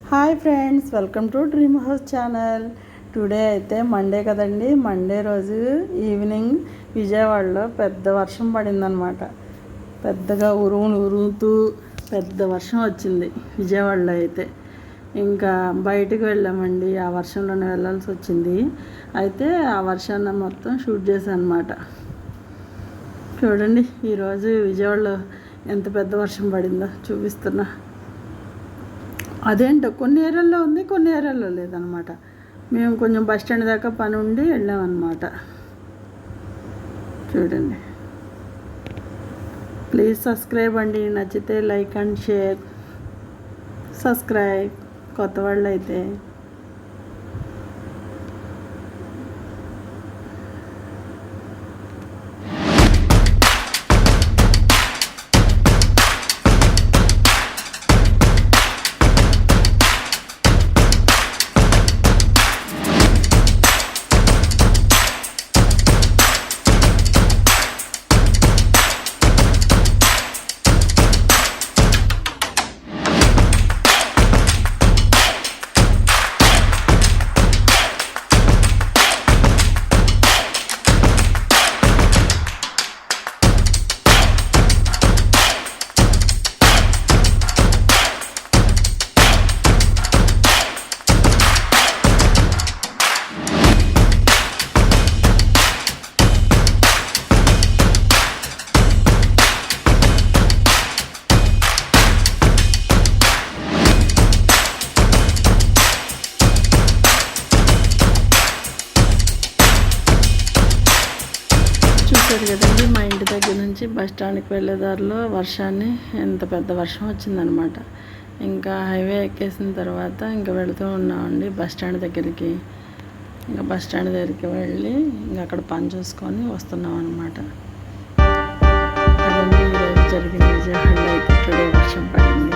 Hi friends, welcome to dream house channel. Today అయితే Monday కదండి. Monday రోజు evening విజయవాడలో పెద్ద వర్షం పడిందనమాట. పెద్దగా ఉరుముతూ పెద్ద వర్షం వచ్చింది విజయవాడలో అయితే. ఇంకా బయటకు వెళ్ళామండి. ఆ వర్షంలోనే వెళ్ళాల్సి వచ్చింది. అయితే ఆ వర్షాన్ని మొత్తం షూట్ చేశాను అనమాట. చూడండి ఈరోజు విజయవాడలో ఎంత పెద్ద వర్షం పడిందో చూపిస్తున్నా. అదేంటో కొన్ని ఏరియాల్లో ఉంది, కొన్ని ఏరియాల్లో లేదనమాట. మేము కొంచెం బస్ స్టాండ్ దాకా పని ఉండి వెళ్ళామన్నమాట. చూడండి, ప్లీజ్ సబ్స్క్రైబ్ అండి. నచ్చితే లైక్ అండ్ షేర్, సబ్స్క్రైబ్ కొత్త వాళ్ళు అయితే. చూసారు కదండి, మా ఇంటి దగ్గర నుంచి బస్ స్టాండ్కి వెళ్ళే దారిలో వర్షాన్ని ఎంత పెద్ద వర్షం వచ్చిందనమాట. ఇంకా హైవే ఎక్కేసిన తర్వాత ఇంకా వెళుతూ ఉన్నామండి బస్ స్టాండ్ దగ్గరికి. ఇంకా బస్ స్టాండ్ దగ్గరికి వెళ్ళి ఇంకా అక్కడ పని చూసుకొని వస్తున్నాం అనమాట. అదండి ఈరోజు జరిగింది. విజయవాడలో అయితే టుడే వర్షం పడింది.